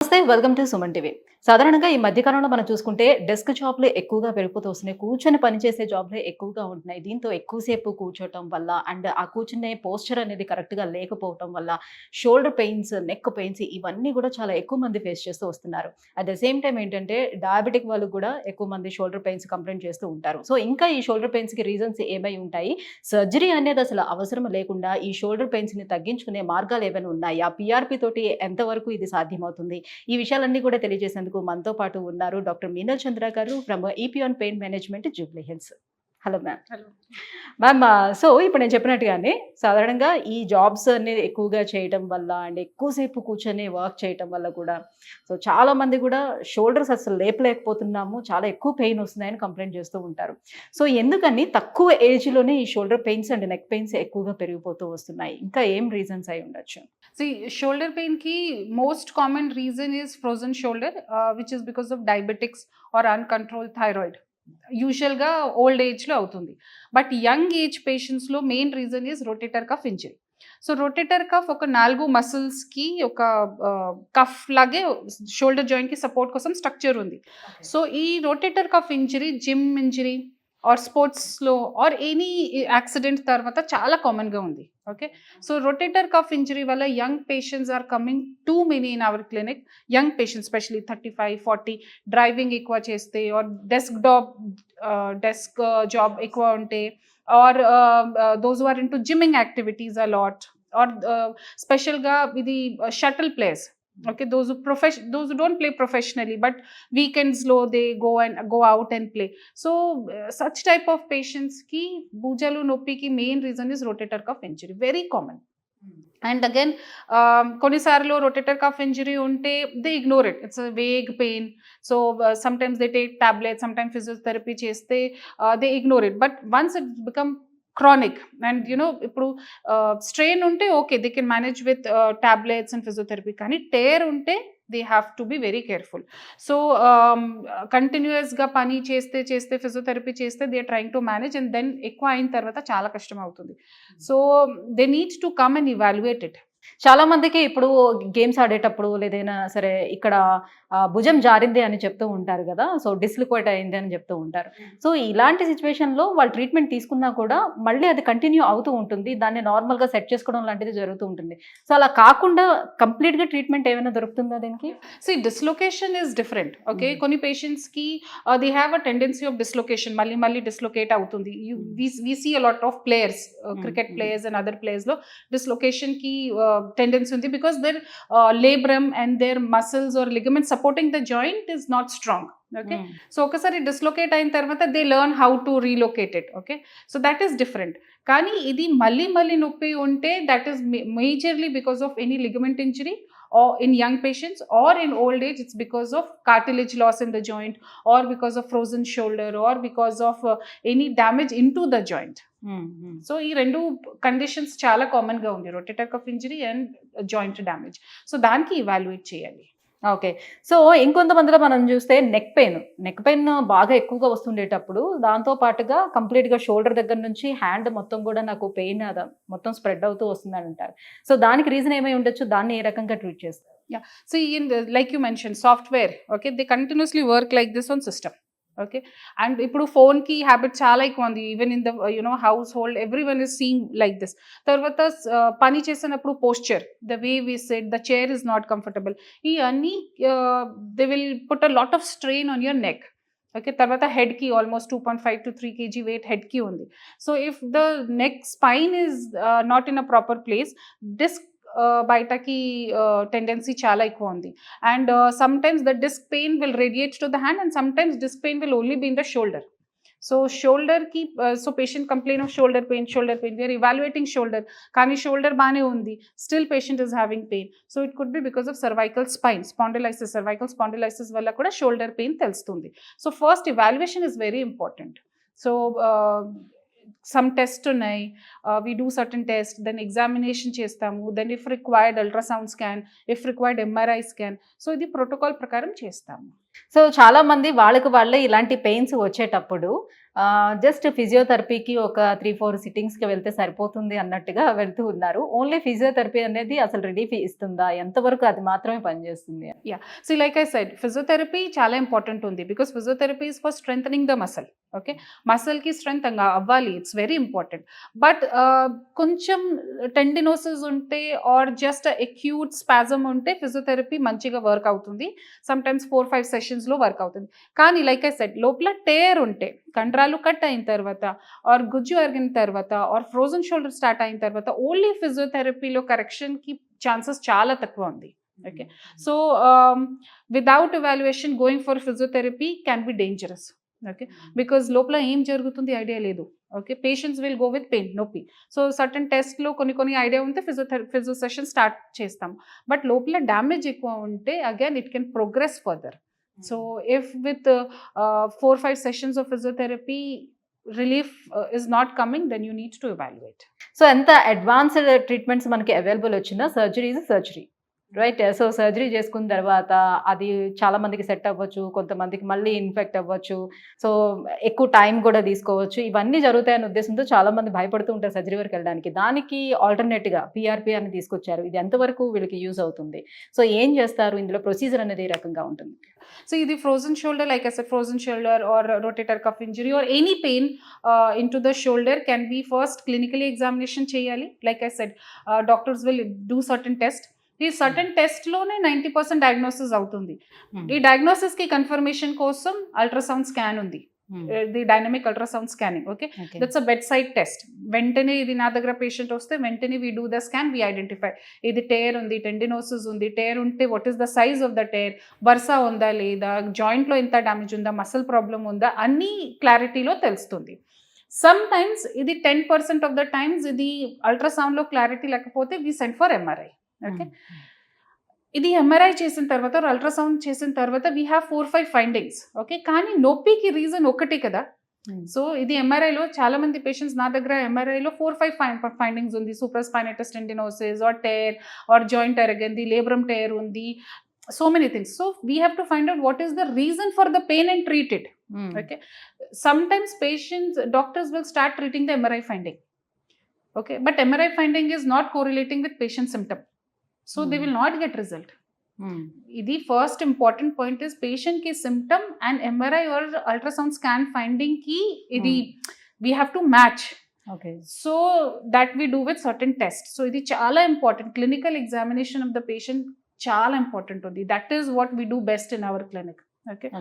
నమస్తే, welcome to Suman TV. సాధారణంగా ఈ మధ్య కాలంలో మనం చూసుకుంటే డెస్క్ జాబ్‌లు ఎక్కువగా పెరిగిపోతూ వస్తున్నాయి. కూర్చొని పనిచేసే జాబ్‌లే ఎక్కువగా ఉంటున్నాయి. దీంతో ఎక్కువసేపు కూర్చోవటం వల్ల అండ్ ఆ కూర్చునే పోస్చర్ అనేది కరెక్ట్‌గా లేకపోవటం వల్ల షోల్డర్ పెయిన్స్, నెక్ పెయిన్స్ ఇవన్నీ కూడా చాలా ఎక్కువ మంది ఫేస్ చేస్తూ వస్తున్నారు. అట్ ద సేమ్ టైమ్ ఏంటంటే డయాబెటిక్ వాళ్ళు కూడా ఎక్కువ మంది షోల్డర్ పెయిన్స్ కంప్లెయింట్ చేస్తూ ఉంటారు. సో ఇంకా ఈ షోల్డర్ పెయిన్స్‌కి రీజన్స్ ఏమై ఉంటాయి? సర్జరీ అనేది అసలు అవసరం లేకుండా ఈ షోల్డర్ పెయిన్స్‌ని తగ్గించుకునే మార్గాలు ఏమైనా ఉన్నాయా? పీఆర్‌పీ తోటి ఎంతవరకు ఇది సాధ్యమవుతుంది? ఈ విషయాలన్నీ కూడా తెలియజేసేందుకు మనతో పాటు ఉన్నారు doctor Meenal Chandra garu from EPN pain management Jubilee Hills. Hello ma'am. Hello. Ma'am, so ఇప్పుడు నేను చెప్పినట్టుగానే సాధారణంగా ఈ జాబ్స్ అనేది ఎక్కువగా చేయటం వల్ల అండ్ ఎక్కువసేపు కూర్చొని వర్క్ చేయటం వల్ల కూడా సో చాలా మంది కూడా షోల్డర్స్ అసలు లేపలేకపోతున్నాము, చాలా ఎక్కువ పెయిన్ వస్తున్నాయని కంప్లైంట్ చేస్తూ ఉంటారు. సో ఎందుకని తక్కువ ఏజ్‌లోనే ఈ shoulder pains and neck pains ఎక్కువగా పెరిగిపోతూ వస్తున్నాయి? ఇంకా ఏం రీజన్స్ అయి ఉండొచ్చు? See, shoulder pain ki most common reason is frozen shoulder, which is because of diabetics or uncontrolled thyroid. యూజువల్గా ఓల్డ్ ఏజ్లో అవుతుంది. బట్ యంగ్ ఏజ్ పేషెంట్స్లో main reason is rotator cuff injury. So rotator cuff ఒక 4 మసిల్స్కి ఒక cuff లాగే shoulder జాయింట్కి support కోసం స్ట్రక్చర్ ఉంది. సో ఈ rotator cuff injury gym injury or స్పోర్ట్స్లో ఆర్ ఎనీ యాక్సిడెంట్ తర్వాత చాలా కామన్గా ఉంది. Okay, so rotator cuff injury వల్ల young patients are coming too many in our clinic. Young patients specially 35-40 driving ఎక్కువ చేస్తే ఆర్ డెస్క్ జాబ్ ఎక్కువ ఉంటే or those are into gymming activities a lot or స్పెషల్గా ఇది shuttle plays. Okay, those who don't play professionally but weekends lo they go out and play. So such type of patients ki bhujalu noppi ki main reason is rotator cuff injury, very common. And again konisarlo rotator cuff injury unte they ignore it, it's a vague pain. So sometimes they take tablets, sometimes physiotherapy cheste they ignore it, but once it become chronic and ఇప్పుడు strain ఉంటే okay they can manage with tablets and physiotherapy, కానీ tear ఉంటే they have to be very careful. So కంటిన్యూస్గా పని చేస్తే physiotherapy చేస్తే they trying to manage and then ఎక్కువ అయిన తర్వాత చాలా కష్టం అవుతుంది. So they needs to come and evaluate it. చాలా మందికి ఇప్పుడు గేమ్స్ ఆడేటప్పుడు లేదైనా సరే ఇక్కడ భుజం జారింది అని చెప్తూ ఉంటారు కదా, సో డిస్లొకేట్ అయింది అని చెప్తూ ఉంటారు. సో ఇలాంటి సిచ్యువేషన్లో వాళ్ళు ట్రీట్మెంట్ తీసుకున్నా కూడా మళ్ళీ అది కంటిన్యూ అవుతూ ఉంటుంది, దాన్ని నార్మల్గా సెట్ చేసుకోవడం లాంటిది జరుగుతూ ఉంటుంది. సో అలా కాకుండా కంప్లీట్గా ట్రీట్మెంట్ ఏమైనా దొరుకుతుందా దీనికి? See dislocation is different. Okay, కొన్ని పేషెంట్స్కి they have a tendency of dislocation, మళ్ళీ డిస్లొకేట్ అవుతుంది. We see a lot of players, cricket players and other ప్లేయర్స్లో డిస్లొకేషన్కి టెండెన్సీ ఉంది because their labrum and their muscles or ligaments supporting the joint is not strong. Okay, so ఒకసారి dislocate అయిన తర్వాత they learn how to relocate it. Okay, so that is different. కానీ ఇది మళ్ళీ నొప్పి ఉంటే that is majorly because of any ligament injury or in young patients or in old age it's because of cartilage loss in the joint or because of frozen shoulder or because of any damage into the joint. So ee rendu conditions chaala common ga undi, rotator cuff injury and joint damage. So daniki evaluate cheyali. Okay, so ఇంకొంతమందిలో మనం చూస్తే neck pain బాగా ఎక్కువగా వస్తుండేటప్పుడు దాంతో పాటుగా కంప్లీట్గా shoulder దగ్గర నుంచి హ్యాండ్ మొత్తం కూడా నాకు పెయిన్ మొత్తం స్ప్రెడ్ అవుతూ వస్తుందని అంటారు. సో దానికి రీజన్ ఏమై ఉండొచ్చు, దాన్ని ఏ రకంగా ట్రీట్ చేస్తారు? Yeah, so like you mentioned software, okay, they continuously work like this on system. Okay, and ఇప్పుడు ఫోన్కి హ్యాబిట్ చాలా ఎక్కువ ఉంది. Even in the household everyone is seeing like this. తర్వాత పని చేసినప్పుడు posture, the way we sit, the chair is not comfortable, ఇవన్నీ they will put a lot of strain on your neck. Okay, తర్వాత హెడ్కి almost 2.5 to 3 kg weight హెడ్కి ఉంది. So if the neck spine is not in a proper place, disc బయటకి tendency చాలా ఎక్కువ ఉంది. And sometimes the disc pain will radiate to the hand and sometimes disc pain will only be in the shoulder. So షోల్డర్కి so patient complain of shoulder pain, we're evaluating shoulder, కానీ shoulder బాగానే ఉంది, still patient is having pain. So it could be because of cervical spine spondylosis, cervical spondylosis వల్ల కూడా shoulder pain తెలుస్తుంది. So first evaluation is very important. So some tests ఉన్నాయి, we do certain tests, then examination చేస్తాము, then if required ultrasound scan, if required MRI scan. So ఇది protocol ప్రకారం చేస్తాము. So చాలా మంది వాళ్ళకి వాళ్ళే ఇలాంటి పెయిన్స్ వచ్చేటప్పుడు జస్ట్ ఫిజియోథెరపీకి ఒక 3, 4 సిట్టింగ్స్‌కి వెళ్తే సరిపోతుంది అన్నట్టుగా వెళ్తూ ఉన్నారు. ఓన్లీ ఫిజియోథెరపీ అనేది అసలు రిలీఫ్ ఇస్తుందా? ఎంతవరకు అది మాత్రమే పనిచేస్తుంది? See, like I said, physiotherapy చాలా ఇంపార్టెంట్ ఉంది because physiotherapy is for strengthening the muscle. Okay, మసల్కి స్ట్రెంత్ అవ్వాలి, ఇట్స్ వెరీ ఇంపార్టెంట్. బట్ కొంచెం టెండినోసిస్ ఉంటే ఆర్ జస్ట్ అక్యూట్ స్పాజమ్ ఉంటే ఫిజియోథెరపీ మంచిగా వర్క్ అవుతుంది. సమ్ టైమ్స్ 4-5 సెషన్స్లో వర్క్ అవుతుంది. కానీ లైక్ ఐ సెడ్, లోపల టేర్ ఉంటే, కండరాలు కట్ అయిన తర్వాత ఆర్ గుజ్జు అరిగిన తర్వాత ఆర్ ఫ్రోజన్ షోల్డర్ స్టార్ట్ అయిన తర్వాత ఓన్లీ ఫిజియోథెరపీలో కరెక్షన్కి ఛాన్సెస్ చాలా తక్కువ ఉంది. Okay, so without evaluation going for physiotherapy can be dangerous. Okay, because లోపల ఏం జరుగుతుంది ఐడియా లేదు. Okay, patients will go with pain, నొప్పి. సో సర్టన్ టెస్ట్లో కొన్ని ఐడియా ఉంటే ఫిజియో సెషన్ స్టార్ట్ చేస్తాం. బట్ లోపల డ్యామేజ్ ఎక్కువ ఉంటే again it can progress further. So if with 4-5 sessions of physiotherapy relief is not coming, then you need to evaluate. So ఎంత advanced treatments మనకి available వచ్చినా surgery is surgery, right? So surgery చేసుకున్న తర్వాత అది చాలా మందికి సెట్ అవ్వచ్చు, కొంతమందికి మళ్ళీ ఇన్ఫెక్ట్ అవ్వచ్చు, సో ఎక్కువ టైం కూడా తీసుకోవచ్చు. ఇవన్నీ జరుగుతాయనే ఉద్దేశంతో చాలా మంది భయపడుతూ ఉంటారు సర్జరీ వరకు వెళ్ళడానికి. దానికి ఆల్టర్నేట్గా పిఆర్పి అని తీసుకొచ్చారు. ఇది ఎంతవరకు వీళ్ళకి యూజ్ అవుతుంది? సో ఏం చేస్తారు ఇందులో? ప్రొసీజర్ అనేది ఏ రకంగా ఉంటుంది? So ఇది frozen shoulder, like I said, frozen shoulder or rotator cuff injury or any pain into the shoulder can be first clinically examination cheyali. Like I said, doctors will do certain test. ఈ certain టెస్ట్లోనే 90% diagnosis అవుతుంది. ఈ డయాగ్నోసిస్కి confirmation కోసం ultrasound scan ఉంది, the dynamic ultrasound scanning. Okay, that's a bed side test. వెంటనే ఇది నా దగ్గర patient వస్తే వెంటనే we do the scan, we identify ఇది టేర్ ఉంది, టెండినోసిస్ ఉంది, టేర్ ఉంటే what is the size of the tear, బర్సా ఉందా లేదా, జాయింట్లో ఎంత డ్యామేజ్ ఉందా, మసిల్ ప్రాబ్లమ్ ఉందా, అన్ని క్లారిటీలో తెలుస్తుంది. సమ్ టైమ్స్ ఇది 10% ఆఫ్ ద టైమ్స్ ఇది అల్ట్రాసౌండ్లో క్లారిటీ లేకపోతే we send for MRI. Okay, ఇది ఎంఆర్ఐ చేసిన తర్వాత అల్ట్రాసౌండ్ చేసిన తర్వాత వీ హ్యావ్ 4-5 ఫైండింగ్స్. ఓకే, కానీ నొప్పికి రీజన్ ఒకటే కదా. సో ఇది ఎంఆర్ఐలో చాలా మంది పేషెంట్స్ నా దగ్గర ఎంఆర్ఐలో 4-5 ఫైండింగ్స్ ఉంది. Supraspinatus tendinosis or tear or joint ఎరగంది, లేబ్రమ్ టేర్ ఉంది, so many things. So we have to find out what is the reason for the pain and treat it. Okay, sometimes patients, doctors will start treating the MRI finding. Okay, but MRI finding is not correlating with patient symptom. So they will not get result. The first important point is patient ki symptom and MRI or ultrasound scan finding ki we have to match. Okay, so that we do with certain tests. So idi chala important. Clinical examination of the patient chala important undi. That is what we do best in our clinic. Okay,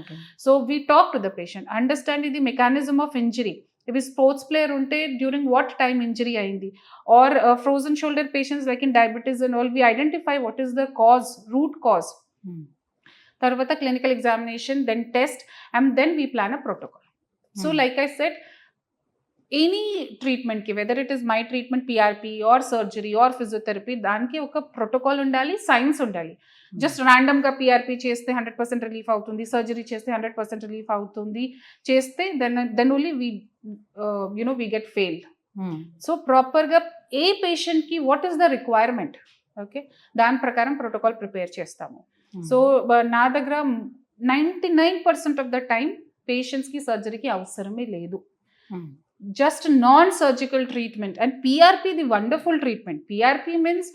so we talk to the patient, understand the mechanism of injury. If sports player unte during what time injury ayindi, or frozen shoulder patients like in diabetes and all, we identify what is the cause, root cause. Tarvata clinical examination, then test, and then we plan a protocol. So like I said, any treatment ki, whether it is my treatment, PRP or surgery or physiotherapy, daniki oka protocol undali, science undali. Just ర్యాండమ్గా PRP చేస్తే 100% relief అవుతుంది, surgery చేస్తే 100% relief అవుతుంది చేస్తే then only we get fail. So ప్రాపర్గా ఏ పేషెంట్కి what is the requirement, okay, దాని ప్రకారం ప్రోటోకాల్ ప్రిపేర్ చేస్తాము. సో నా దగ్గర 99% ఆఫ్ ద టైం పేషెంట్స్కి సర్జరీకి అవసరమే లేదు. Just non-surgical treatment, and PRP the wonderful treatment. PRP means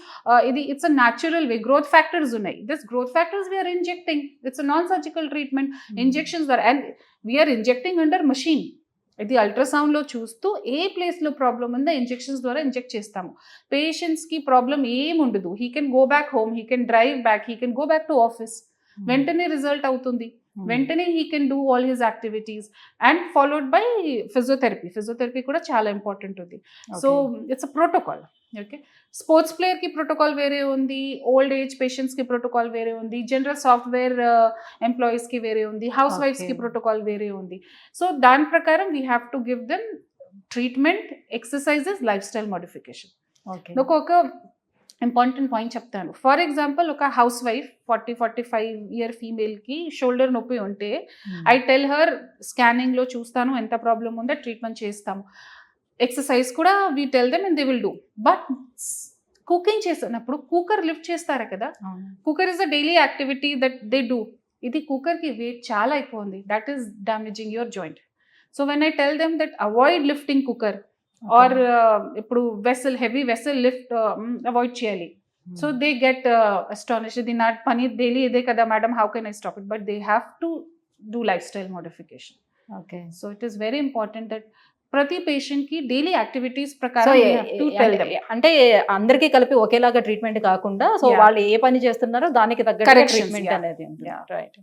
it's a natural way. Growth factors unnai. This growth factors we are injecting. It's a non-surgical treatment. Injections are, and we are injecting under machine. ఇది అల్ట్రాసౌండ్లో చూస్తూ ఏ ప్లేస్లో problem ఉందో injections ద్వారా inject చేస్తాము. పేషెంట్స్కి problem ఏం ఉండదు. He can go back home, he can drive back, he can go back to office, వెంటనే రిజల్ట్ అవుతుంది. వెంటనే he can do all his activities and followed by physiotherapy కూడా చాలా ఇంపార్టెంట్ ఉంది. So it's a protocol. Okay, sports ప్లేయర్కి protocol వేరే ఉంది, old age పేషెంట్స్కి ప్రోటోకాల్ వేరే ఉంది, జనరల్ సాఫ్ట్వేర్ ఎంప్లాయీస్కి వేరే ఉంది, హౌస్ వైఫ్స్కి ప్రోటోకాల్ వేరే ఉంది. సో దాని ప్రకారం we have to give them treatment, exercises, life style modification. ఒక ఇంపార్టెంట్ పాయింట్ చెప్తాను. ఫర్ ఎగ్జాంపుల్, ఒక హౌస్ వైఫ్ 40-45 ఇయర్ ఫీమేల్కి షోల్డర్ నొప్పి ఉంటే ఐ టెల్ హర్, స్కానింగ్లో చూస్తాను ఎంత ప్రాబ్లం ఉందో, ట్రీట్మెంట్ చేస్తాము, ఎక్సర్సైజ్ కూడా we tell them and they will do. But cooking చేసినప్పుడు కుక్కర్ లిఫ్ట్ చేస్తారు కదా, cooker is a daily activity that they do. ఇది కుక్కర్కి వెయిట్ చాలా ఎక్కువ ఉంది, that is damaging your joint. So when I tell them that avoid lifting cooker or ఇప్పుడు vessel heavy vessel lift avoid చేయాలి. So they get astonished. ఇది నా పని daily ఇదే కదా madam, how can I stop it? But they have to do lifestyle modification. Okay. So it is very important that ప్రతి patient కి daily activities so ప్రకారం అంటే అందరికీ కలిపి ఒకేలాగా ట్రీట్మెంట్ కాకుండా సో Yeah. వాళ్ళు ఏ పని చేస్తున్నారో దానికి తగ్గ Corrections, ట్రీట్మెంట్ yeah. అనేది ఉంటుంది. Yeah. Right.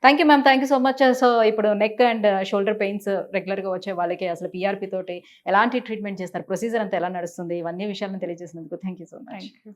Thank you ma'am, thank you so much. So ఇప్పుడు neck and shoulder pains regular గా వచ్చే వాళ్ళకి అసలు పిఆర్పి తోటి ఎలాంటి ట్రీట్మెంట్ చేస్తారు, ప్రొసీజర్ అంతా ఎలా నడుస్తుంది, ఇవన్నీ విషయాలను తెలియజేసినందుకు thank you so much. Thank you.